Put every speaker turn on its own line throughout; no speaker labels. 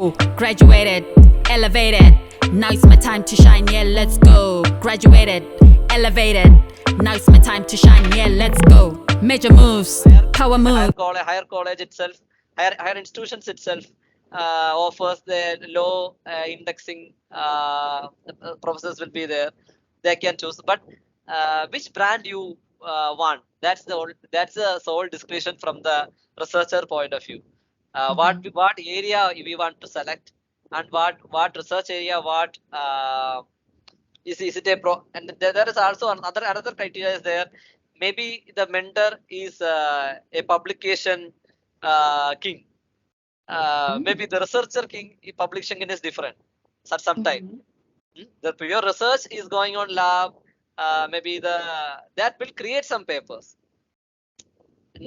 Graduated, elevated, now it's my time to shine, yeah, let's go. Graduated, elevated, now it's my time to shine, yeah, let's go. Major moves, power move.
Higher college itself, higher institutions itself offers the low indexing professors will be there. They can choose, but which brand you want, that's the sole discretion from the researcher point of view. What area we want to select, and what research area, what is it a pro, and there is also another criteria is there. Maybe the mentor is a publication king. Maybe the researcher king, publication king is different. Sometime the your research is going on lab, maybe that will create some papers.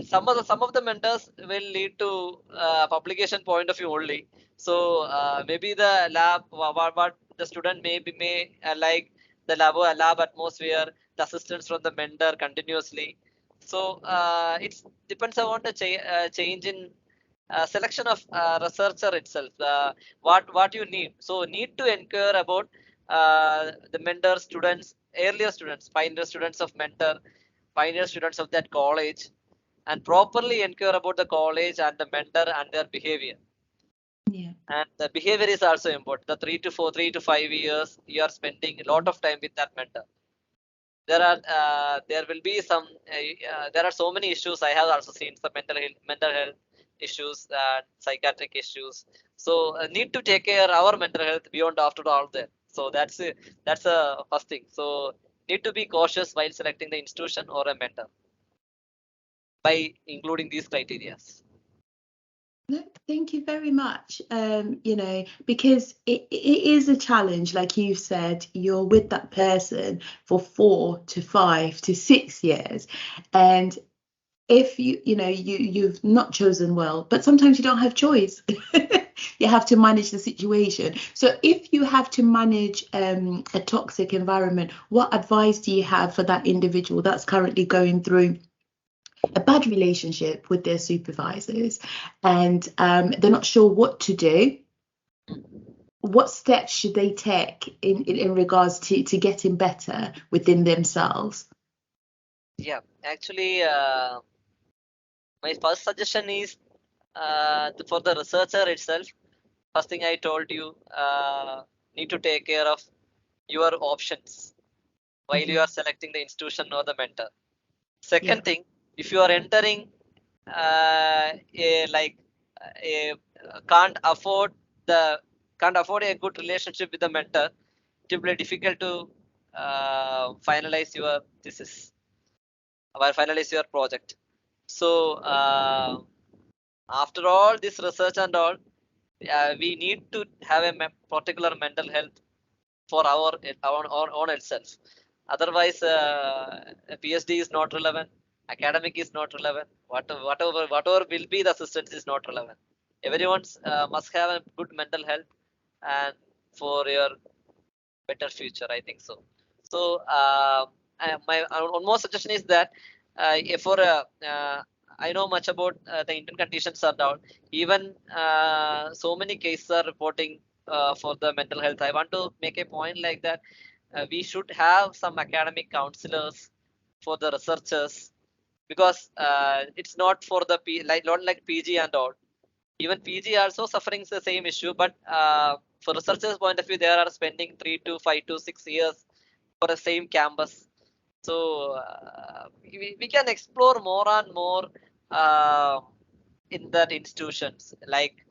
Some of the mentors will lead to publication point of view only. So maybe the lab, what the student may like the lab atmosphere, the assistance from the mentor continuously. So it depends on the change in selection of researcher itself. What you need, so need to inquire about the mentor students, earlier students, pioneer students of mentor, pioneer students of that college, and properly inquire about the college and the mentor and their behavior.
Yeah.
And the behavior is also important. The 3 to 5 years you are spending a lot of time with that mentor. There will be some there are so many issues. I have also seen some mental health issues and psychiatric issues. So need to take care our mental health beyond after all that. So that's a first thing. So need to be cautious while selecting the institution or a mentor by including these criteria.
Thank you very much. Because it is a challenge, like you said, you're with that person for 4 to 5 to 6 years, and if you've not chosen well, but sometimes you don't have choice. You have to manage the situation. So if you have to manage a toxic environment, what advice do you have for that individual that's currently going through a bad relationship with their supervisors, and they're not sure what to do? What steps should they take in regards to getting better within themselves?
Yeah, actually, my first suggestion is for the researcher itself. First thing I told you, need to take care of your options while you are selecting the institution or the mentor. Second thing, if you are entering can't afford a good relationship with the mentor, it will be difficult to finalize your thesis or finalize your project. So after all this research and all, we need to have a particular mental health for our own itself. Otherwise, a PhD is not relevant. Academic is not relevant. Whatever will be the assistance is not relevant. Everyone must have a good mental health, and for your better future, I think so. So my one more suggestion is that for I know much about the Indian conditions are down. Even so many cases are reporting for the mental health. I want to make a point like that. We should have some academic counselors for the researchers, because it's not for the not like PG and all. Even PG also suffering the same issue, but for researchers point of view, they are spending 3 to 5 to 6 years for the same campus. So we can explore more and more in that institutions, like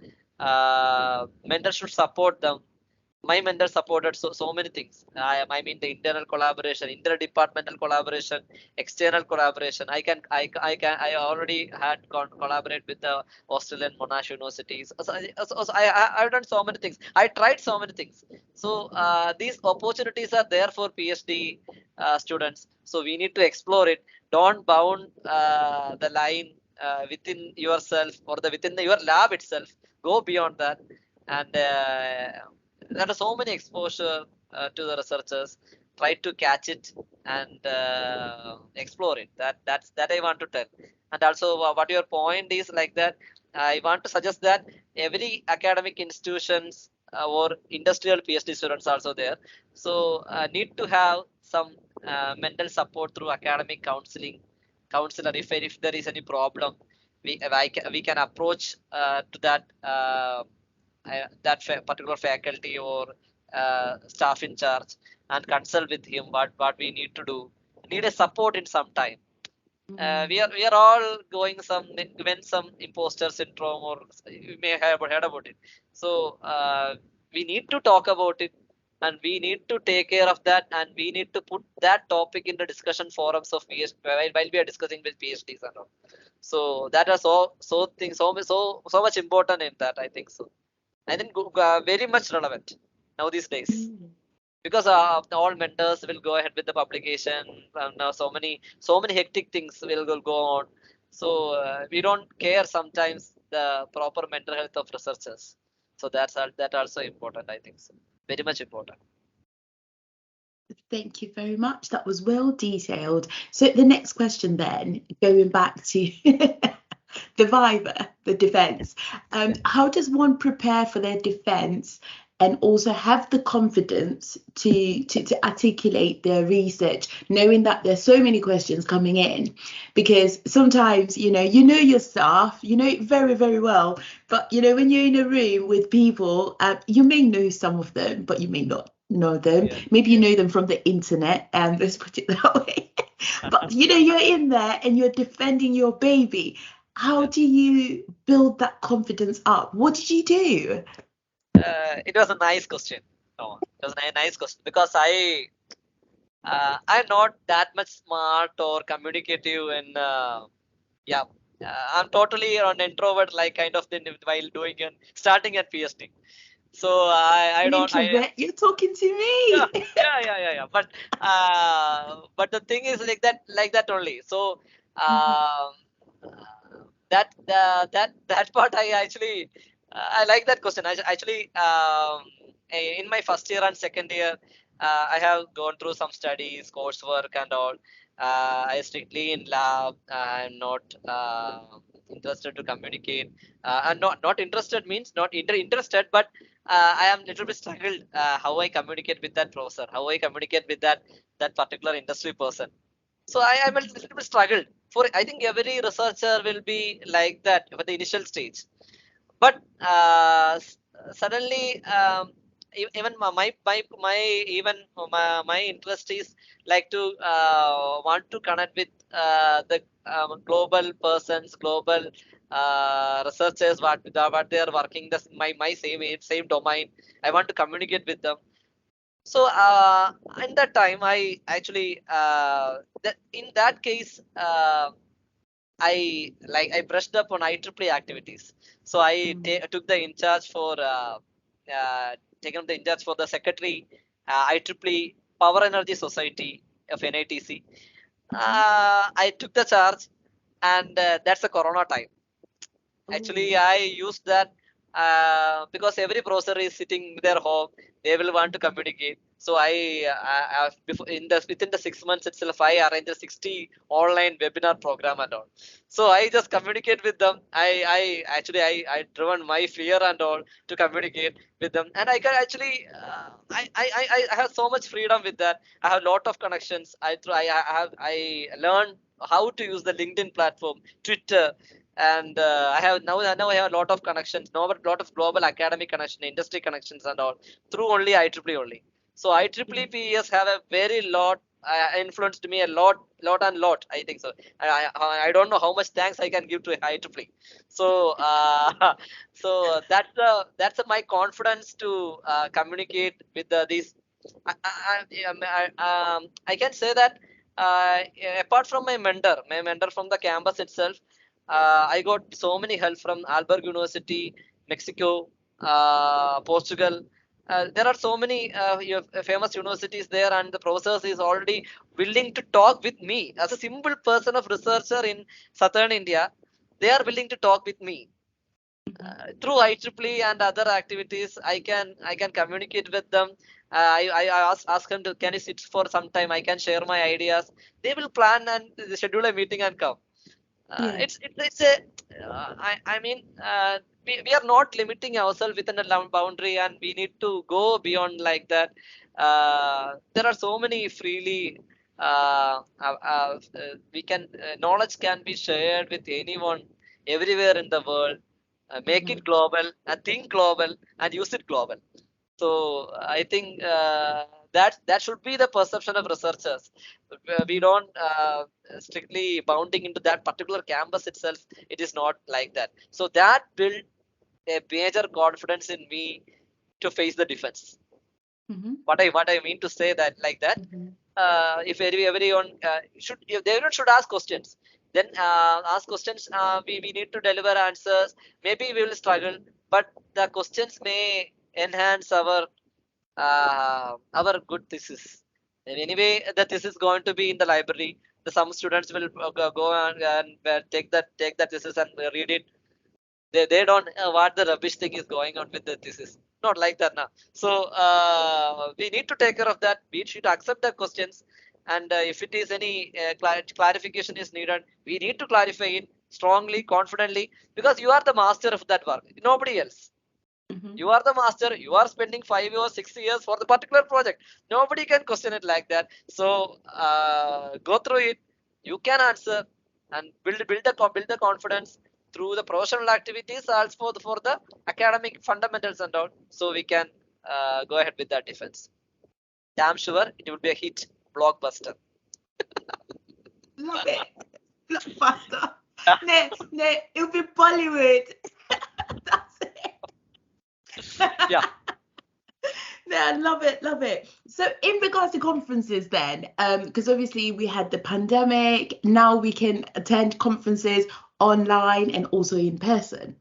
mentors should support them. My mentor supported so many things. I mean the internal collaboration, interdepartmental collaboration, external collaboration. I already had collaborate with the Australian Monash universities. I've done so many things. I tried so many things. So these opportunities are there for PhD students. So we need to explore it. Don't bound the line within yourself or within your lab itself. Go beyond that, and there are so many exposure to the researchers. Try to catch it and explore it. That I want to tell. And also what your point is like that, I want to suggest that every academic institutions or industrial PhD students also there. So need to have some mental support through academic counselor. If there is any problem, we can approach to that particular faculty or staff in charge and consult with him what we need to do. Need a support in some time. We are all going when some imposter syndrome, or you may have heard about it. So we need to talk about it, and we need to take care of that, and we need to put that topic in the discussion forums of PhD while we are discussing with PhDs and all. So that are so much important in that, I think so. I think very much relevant now these days, because all mentors will go ahead with the publication, and now so many hectic things will go on. So we don't care sometimes the proper mental health of researchers. So that also important, I think so. Very much important.
Thank you very much. That was well detailed. So the next question then, going back to the viva, the defence, how does one prepare for their defence and also have the confidence to articulate their research, knowing that there's so many questions coming in? Because sometimes, you know your staff, you know it very, very well, but when you're in a room with people, you may know some of them, but you may not know them.
Yeah.
Maybe you know them from the internet, and let's put it that way. But you're in there and you're defending your baby. How do you build that confidence up? What did you do?
It was a nice question. No, it was a nice question, because I'm not that much smart or communicative, and yeah, I'm totally an introvert, like kind of thing while doing and starting at PhD. So I
An
don't
introvert? You're talking to
yeah,
me.
yeah. But the thing is like that only. So um, that part I actually I like that question. Actually, in my first year and second year, I have gone through some studies, coursework, and all. I strictly in lab. I'm not interested to communicate. And not interested means not interested, but I am little bit struggled how I communicate with that professor, how I communicate with that particular industry person. So I'm a little bit struggled. For I think every researcher will be like that for the initial stage. But suddenly, even my interest is like to want to connect with the global persons, global researchers, what they are working my same domain. I want to communicate with them. So in that time, I actually in that case, I brushed up on IEEE activities. So I took the in charge for taken up the in charge for the secretary IEEE Power Energy Society of NITC. I took the charge, and that's the Corona time. Actually, I used that because every professor is sitting their home. They will want to communicate. So before within the 6 months itself, I arranged a 60 online webinar program and all. So I just communicate with them. I driven my fear and all to communicate with them, and I can actually I have so much freedom with that. I have a lot of connections. I learned how to use the LinkedIn platform, Twitter, and now I have a lot of connections, now a lot of global academic connection, industry connections, and all through only IEEE only. So IEEE PES have a very lot influenced me a lot. I think so. I don't know how much thanks I can give to IEEE. So so my confidence to communicate with these. I can say that apart from my mentor from the campus itself, I got so many help from Alberg University, Mexico, Portugal. There are so many famous universities there, and the professors is already willing to talk with me as a simple person of researcher in southern India. They are willing to talk with me through IEEE and other activities. I can communicate with them. I ask them to, can you sit for some time? I can share my ideas. They will plan and schedule a meeting and come. It's a I mean we are not limiting ourselves within a boundary, and we need to go beyond like that. There are so many freely we can knowledge can be shared with anyone everywhere in the world. Make it global and think global and use it global. So I think that should be the perception of researchers. We don't strictly bounding into that particular campus itself. It is not like that. So that built a major confidence in me to face the defense. What I mean to say that like that. If everyone if everyone should ask questions, then ask questions. We need to deliver answers. Maybe we will struggle, but the questions may enhance our good thesis. And anyway, the thesis is going to be in the library. Some students will go and take that thesis and read it. They don't what the rubbish thing is going on with the thesis. Not like that now. So we need to take care of that. We should accept the questions, and if it is any clarification is needed, we need to clarify it strongly, confidently, because you are the master of that work. Nobody else. You are the master. You are spending 5 or 6 years for the particular project. Nobody can question it like that. So go through it. You can answer and build the confidence through the professional activities, also for the academic fundamentals and all. So we can go ahead with that defense. Damn sure it will be a hit, blockbuster.
Love it. Blockbuster. No, it'll be Bollywood. That's it.
Yeah.
No, I love it, love it. So in regards to conferences then, because obviously we had the pandemic, now we can attend conferences online and also in person.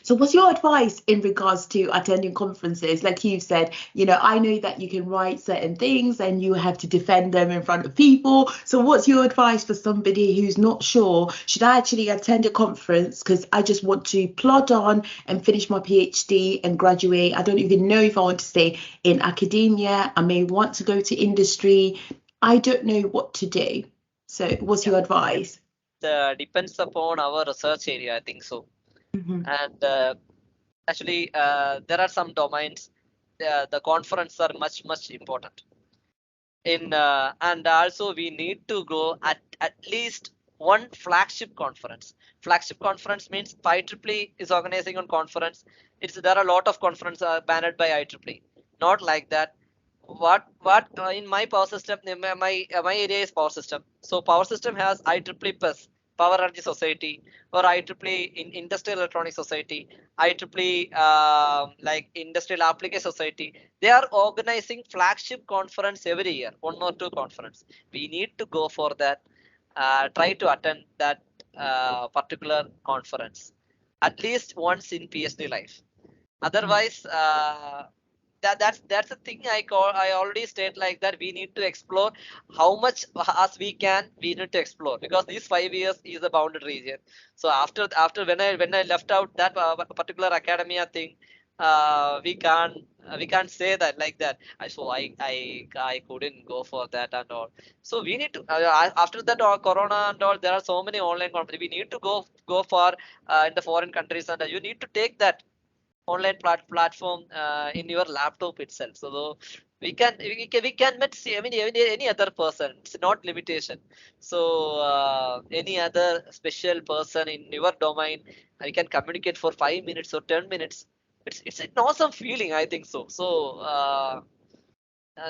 So what's your advice in regards to attending conferences? Like you've said, I know that you can write certain things and you have to defend them in front of people. So what's your advice for somebody who's not sure, should I actually attend a conference because I just want to plod on and finish my PhD and graduate? I don't even know if I want to stay in academia. I may want to go to industry. I don't know what to do. So what's your advice?
Depends upon our research area, I think so. And actually there are some domains the conference are much important in and also we need to go at least one flagship conference. Flagship conference means IEEE is organizing on conference. There are a lot of conferences banned by IEEE. Not like that. What in my power system, my area is power system. So power system has IEEE plus Power Energy Society, or IEEE in Industrial Electronics Society, IEEE like Industrial Application Society. They are organizing flagship conference every year, 1 or 2 conference. We need to go for that. Try to attend that particular conference at least once in PhD life. Otherwise, that's the thing I already state like that. We need to explore how much as we can. We need to explore because these 5 years is a bounded region. So after when I left out that particular academia thing, we can't say that like that. I couldn't go for that and all. So we need to after that corona and all, there are so many online conferences. We need to go for in the foreign countries, and you need to take that online platform in your laptop itself. So we can meet any other person. It's not limitation. So any other special person in your domain, we can communicate for 5 minutes or 10 minutes. It's an awesome feeling, I think so. So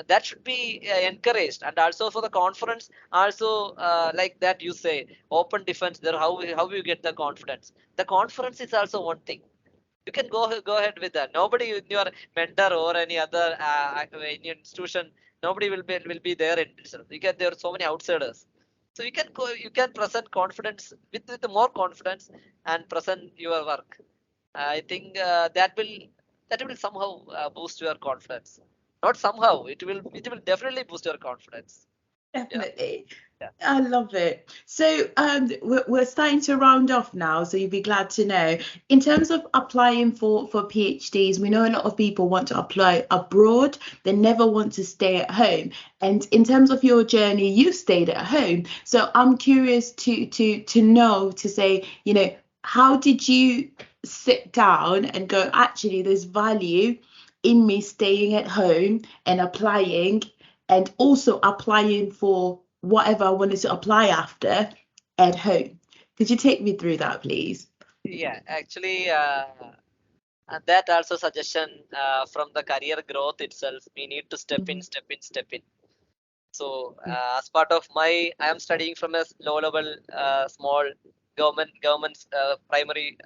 that should be encouraged, and also for the conference also like that you say open defense there. How you get the confidence? The conference is also one thing. You can go ahead with that. Nobody in your mentor or any other in your institution, nobody will be there in itself. There are so many outsiders. So you can present confidence with more confidence and present your work. I think that will somehow boost your confidence. Not somehow, it will definitely boost your confidence.
Definitely.
Yeah.
I love it. So we're starting to round off now, so you'll be glad to know. In terms of applying for PhDs, we know a lot of people want to apply abroad. They never want to stay at home. And in terms of your journey, you stayed at home. So I'm curious to know, to say, you know, how did you sit down and go, actually, there's value in me staying at home and applying, and also applying for whatever I wanted to apply after at home. Could you take me through that, please?
Yeah, actually, and that also suggestion from the career growth itself. We need to step in, step in, step in. So as part of I am studying from a low level, small government primary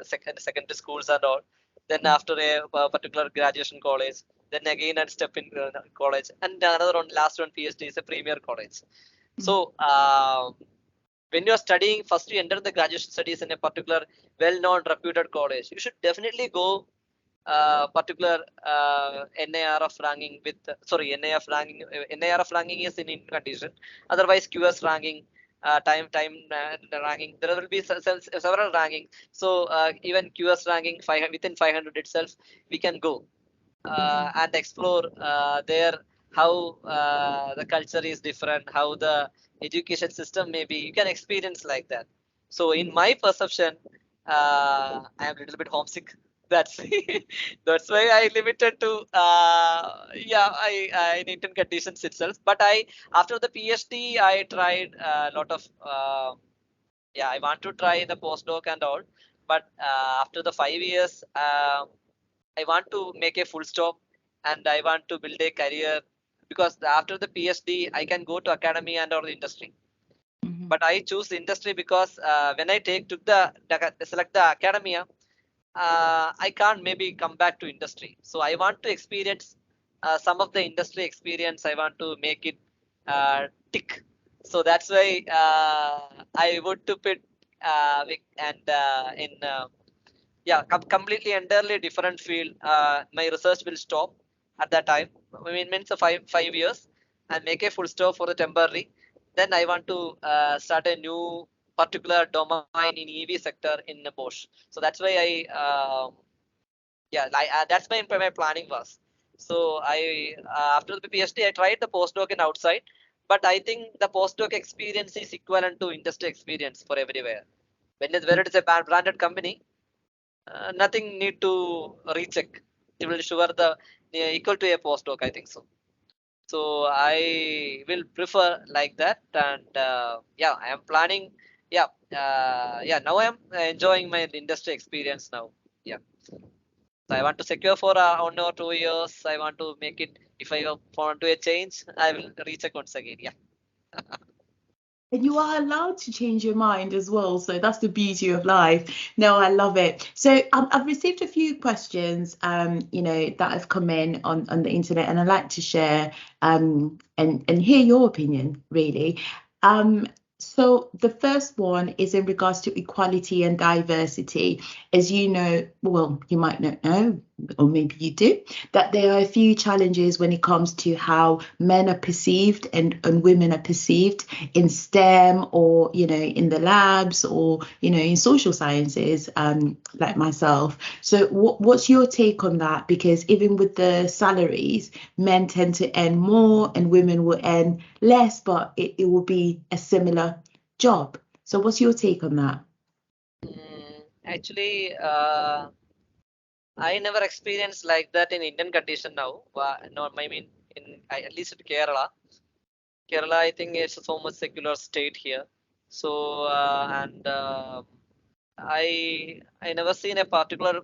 secondary schools and all. Then after a particular graduation college, then again and step in college, and another one, last one, PhD is a premier college. So when you are studying, first you enter the graduation studies in a particular well-known reputed college. You should definitely go particular NARF ranking with NARF ranking is in condition. Otherwise, QS ranking, time ranking. There will be several rankings. So even QS ranking within 500 itself, we can go and explore there how the culture is different, how the education system may be. You can experience like that. So in my perception, I am a little bit homesick. That's that's why I limited to in Indian conditions itself. But I, after the PhD, I tried a lot of I want to try the postdoc and all. But after the 5 years, I want to make a full stop, and I want to build a career, because after the PhD I can go to academy and or the industry. But I choose industry because when I took the select the academia, I can't maybe come back to industry. So I want to experience some of the industry experience. I want to make it tick. So that's why I would to put in completely entirely different field. My research will stop at that time. I mean, means 5 years, and make a full stop for the temporary. Then I want to start a new particular domain in EV sector in Bosch. So that's why that's my planning was. So I after the PhD I tried the postdoc in outside, but I think the postdoc experience is equivalent to industry experience for everywhere. Where it is a branded company, nothing need to recheck. It will sure the equal to a postdoc, I think so. So I will prefer like that, and I am planning. Now I am enjoying my industry experience now. Yeah, so I want to secure for 1 or 2 years. I want to make it. If I want to a change, I will recheck once again. Yeah.
And you are allowed to change your mind as well. So that's the beauty of life. No, I love it. So I've received a few questions, that have come in on the internet, and I'd like to share and hear your opinion, really. So the first one is in regards to equality and diversity. As you know, well, you might not know, or maybe you do, that there are a few challenges when it comes to how men are perceived and women are perceived in STEM, or, in the labs, or, in social sciences, like myself. So what's your take on that? Because even with the salaries, men tend to earn more and women will earn less, but it will be a similar job. So what's your take on that?
Actually, I never experienced like that in Indian condition now. No, I mean, at least in Kerala. Kerala, I think it's so much secular state here. So I never seen a particular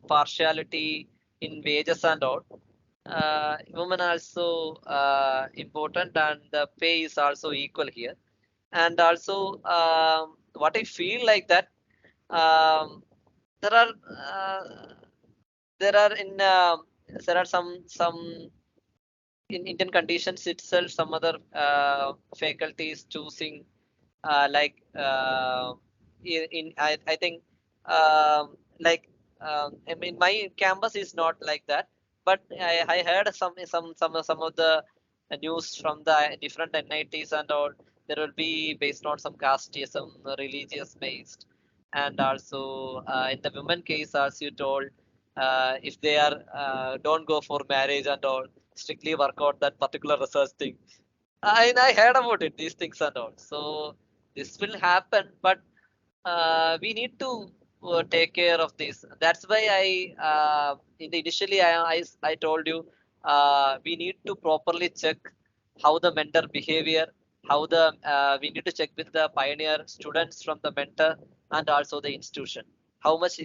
partiality in wages and all. Women also important, and the pay is also equal here. And also what I feel like that, um, there are uh, there are in there are some in Indian conditions itself, some other faculties choosing like I think like I mean, my campus is not like that, but I heard some of the news from the different NITs and all. There will be based on some casteism, religious based, and also in the women case, as you told, if they are don't go for marriage and all, strictly work out that particular research thing. I heard about it, these things and all. So this will happen, but we need to take care of this. That's why initially I told you we need to properly check how the mentor behavior, how the we need to check with the pioneer students from the mentor and also the institution. How much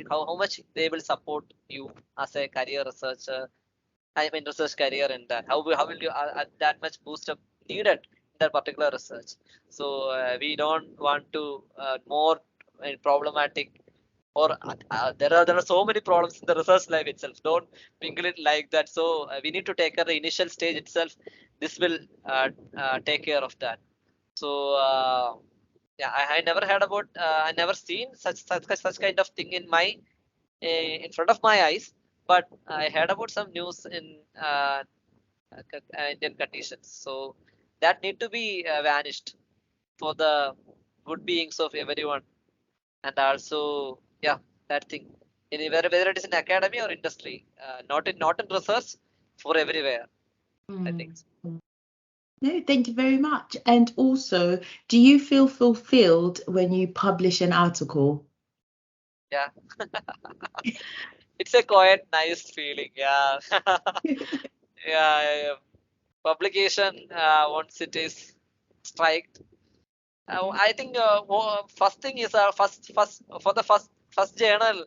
they will support you as a career researcher. I mean research career in that. How will you that much boost up needed in that particular research? So we don't want to more problematic or there are so many problems in the research life itself. Don't mingle it like that. So we need to take care of the initial stage itself. This will take care of that. So yeah, I never heard about I never seen such kind of thing in my in front of my eyes, but I heard about some news in Indian conditions. So that need to be vanished for the good beings of everyone, and also yeah, that thing. Whether it is in academy or industry, not in research, for everywhere. I think. So.
No, thank you very much. And also, do you feel fulfilled when you publish an article?
Yeah, it's a quite nice feeling. Yeah, yeah. Publication once it is striked. I think first thing is first journal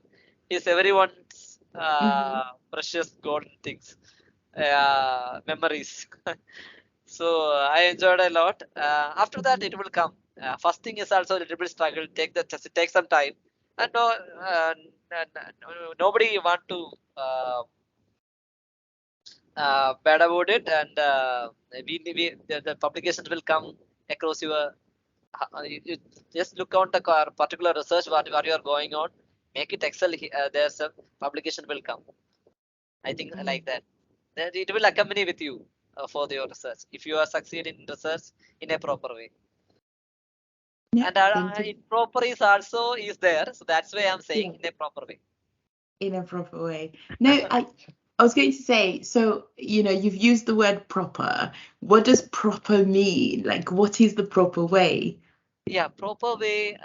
is everyone's
Mhm.
precious golden things, memories. So I enjoyed a lot. After that, it will come. First thing is also a little bit struggle. Take some time, and nobody want to bad about it, and the publications will come across your. You just look on the particular research what you are going on, make it excel. There's a publication will come. I think like that. Then it will accompany with you for your research if you are succeeding in research in a proper way.
Yeah,
And
thank you.
improper is also is there, so that's why I'm saying
Yeah,
in a proper way.
in a proper way. No, I was going to say, so you've used the word proper. What does proper mean? Like, what is the proper way?
Yeah, proper way.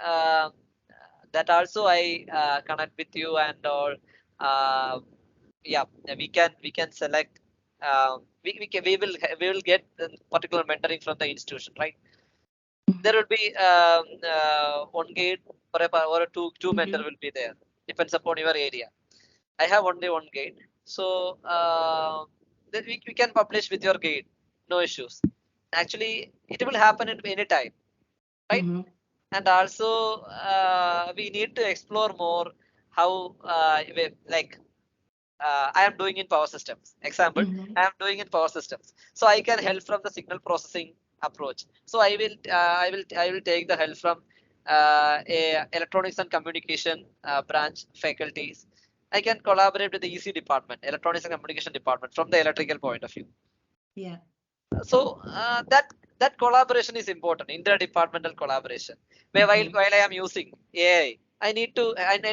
That also I connect with you and all. Uh, yeah, we can select. We will get particular mentoring from the institution, right? There will be one guide or two mentor
Mhm.
will be there. Depends upon your area. I have only one guide, so then we can publish with your guide, no issues. Actually, it will happen at any time, right?
Mhm.
And also we need to explore more how like I am doing in power systems. Example,
Mhm.
I am doing in power systems, so I can help from the signal processing approach. So I will take the help from electronics and communication branch faculties. I can collaborate with the EC department, electronics and communication department, from the electrical point of view.
Yeah.
So that collaboration is important, interdepartmental collaboration, where while,
Mhm.
while I am using AI, I need to and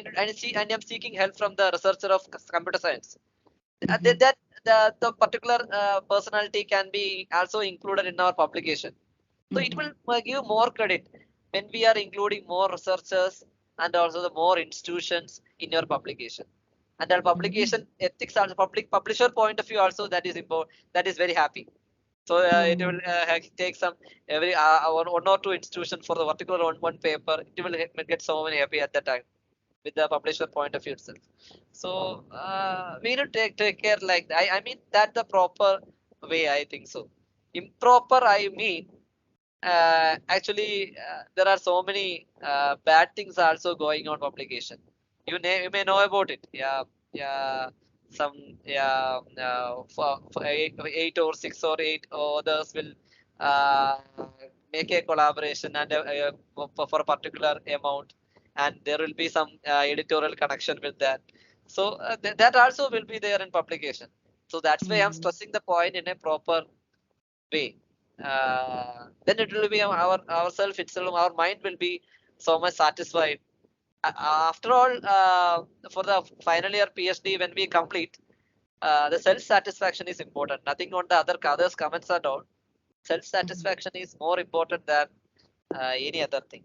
I'm seeking help from the researcher of computer science.
Mhm.
The particular personality can be also included in our publication, so it will
Mhm.
give more credit when we are including more researchers and also the more institutions in your publication. And the
Mhm.
publication ethics also, public publisher point of view also, that is important, that is very happy. So it will
Mhm.
take some every one or two institution for the particular one paper. It will get so many happy at that time with the publisher point of view itself. So we need to take care like that. I mean that the proper way. I think so. Improper, I mean actually there are so many bad things also going on publication. You may know about it. Yeah, yeah. Some for eight or six or eight others will uh, make a collaboration and for a particular amount, and there will be some editorial connection with that. So that also will be there in publication. So that's why I'm
Mhm.
stressing the point in a proper way, then it will be ourself itself, our mind will be so much satisfied. After all, for the final year PhD, when we complete, the self satisfaction is important. Nothing on the others comments at all. Self satisfaction is more important than any other thing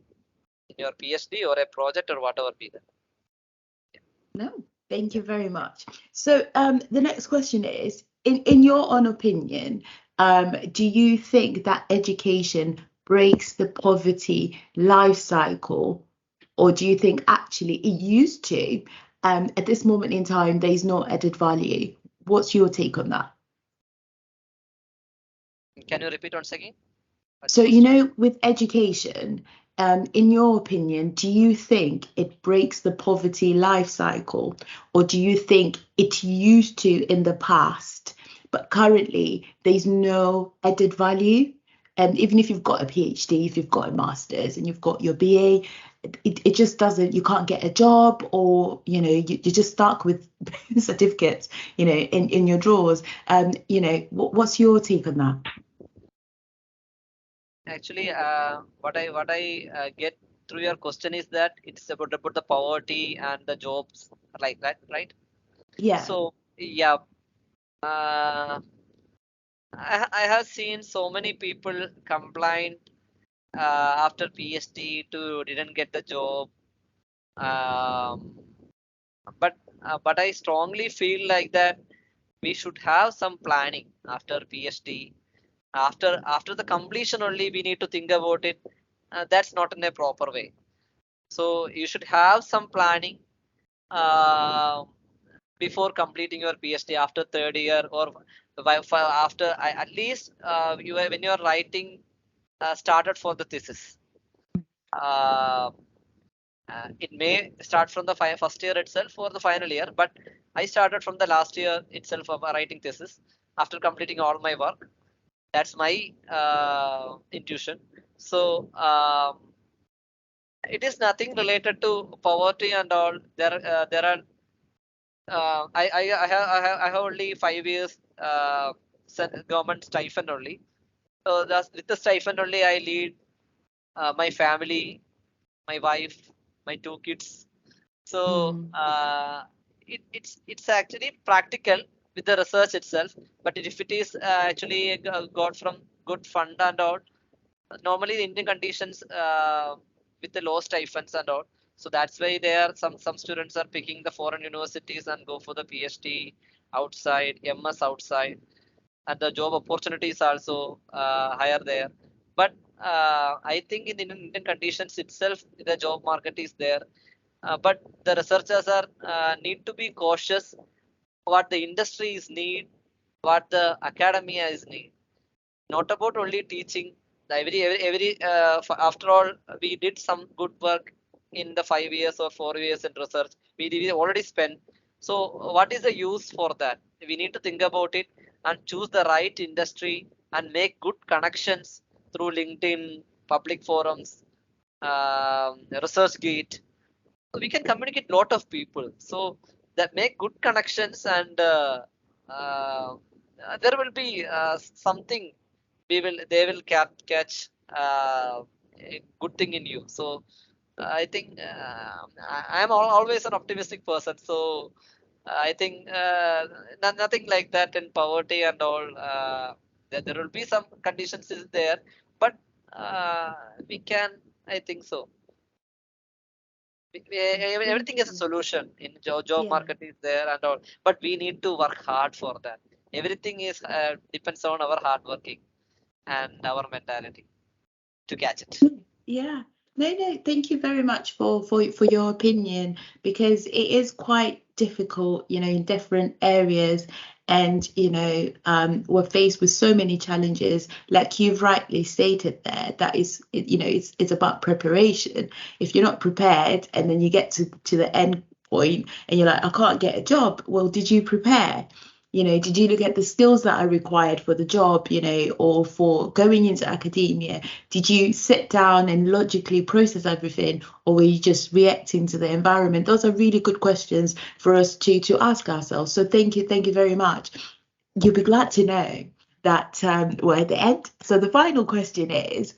in your PhD or a project or whatever be that.
No, thank you very much. So the next question is, in your own opinion, do you think that education breaks the poverty life cycle, or do you think actually it used to? At this moment in time, there's no added value. What's your take on that?
Can you repeat once again?
So, you know, with education, in your opinion, do you think it breaks the poverty life cycle, or do you think it used to in the past, but currently there's no added value? And even if you've got a PhD, if you've got a master's and you've got your BA, it just doesn't, you can't get a job, or, you know, you're just stuck with certificates, you know, in your drawers. You know, what's your take on that?
Actually, what I get through your question is that it's about the poverty and the jobs like that, right?
Yeah.
So yeah, I have seen so many people complain after PhD to didn't get the job, um, but I strongly feel like that we should have some planning after PhD. After the completion only we need to think about it. That's not in a proper way. So you should have some planning uh, before completing your PhD after third year, or after at least when you are writing started for the thesis. Uh, it may start from the first year itself or the final year, but I started from the last year itself of writing thesis after completing all my work. That's my intuition. So it is nothing related to poverty and all. There are I have only 5 years government stipend only. So that's with the stipend only I lead my family, my wife, my 2 kids. So it's actually practical with the research itself. But if it is actually got from good fund and all, normally the Indian conditions with the low stipends and all. So that's why there some students are picking the foreign universities and go for the PhD outside, MS outside, and the job opportunities also higher there. But I think in Indian conditions itself, the job market is there. But the researchers are need to be cautious what the industry is need, what the academia is need. Not about only teaching. After all, we did some good work in the 5 years or 4 years in research. We already spent. So what is the use for that? We need to think about it and choose the right industry and make good connections through LinkedIn, public forums, ResearchGate. So we can communicate lot of people. So that make good connections, and uh, there will be something they will catch a good thing in you. So I think I am always an optimistic person. So I think nothing like that in poverty and all. There will be some conditions is there, but we can. I think so. Everything is a solution in job
Yeah.
market is there and all, but we need to work hard for that. Everything is depends on our hard working and our mentality to catch it.
Yeah. No, thank you very much for your opinion, because it is quite difficult, you know, in different areas. And, you know, we're faced with so many challenges, like you've rightly stated there, that is, you know, it's about preparation. If you're not prepared and then you get to the end point and you're like, I can't get a job. Well, did you prepare? You know, did you look at the skills that are required for the job, you know, or for going into academia? Did you sit down and logically process everything, or were you just reacting to the environment? Those are really good questions for us to ask ourselves. So thank you very much. You'll be glad to know that we're at the end. So the final question is,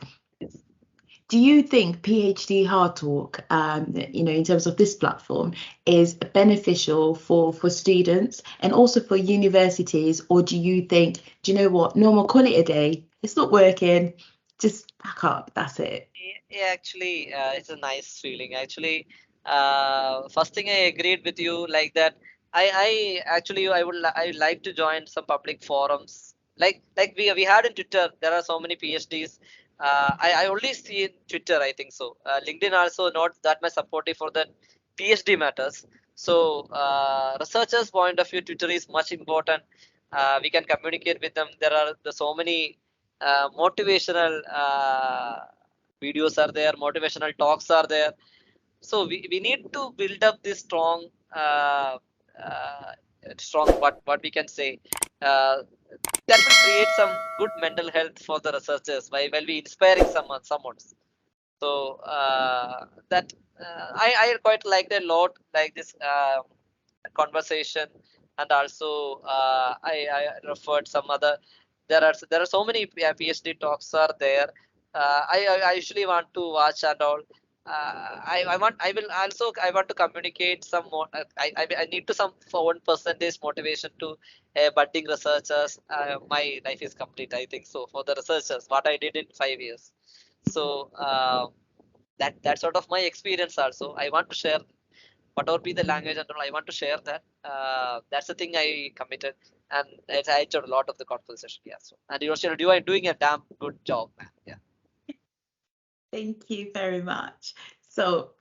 do you think PhD Hard Talk, in terms of this platform, is beneficial for students and also for universities? Or do you think, do you know what, Norma, call it a day. It's not working. Just pack up. That's it.
Yeah, actually, it's a nice feeling. Actually, first thing I agreed with you like that. I actually I like to join some public forums. Like we had in Twitter. There are so many PhDs. I only see in Twitter. I think so. LinkedIn also not that much supportive for the PhD matters. So researchers' point of view, Twitter is much important. We can communicate with them. There are so many motivational videos are there, motivational talks are there. So we need to build up this uh, strong what we can say that will create some good mental health for the researchers while we inspiring someone. So that I quite liked a lot like this conversation, and also I referred some other. There are so many PhD talks are there. I usually want to watch and all. I want to communicate some more. I need to some for 1% motivation to budding researchers. My life is complete. I think so for the researchers. What I did in 5 years. So that sort of my experience also. I want to share whatever be the language and all. I want to share that. That's the thing I committed, and I enjoyed a lot of the conversation. Yeah. So and you are doing a damn good job, man. Yeah.
Thank you very much. So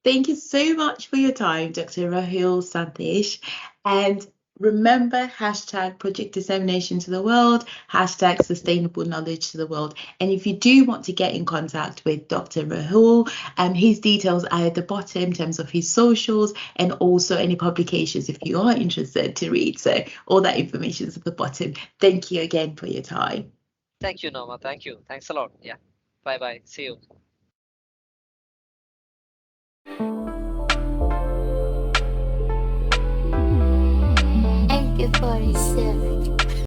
thank you so much for your time, Dr. Rahul Satheesh. And remember, hashtag project dissemination to the world, hashtag sustainable knowledge to the world. And if you do want to get in contact with Dr. Rahul, his details are at the bottom in terms of his socials and also any publications if you are interested to read. So all that information is at the bottom. Thank you again for your time.
Thank you, Noma. Thank you. Thanks a lot. Yeah. Bye bye. See you.
Thank you for listening.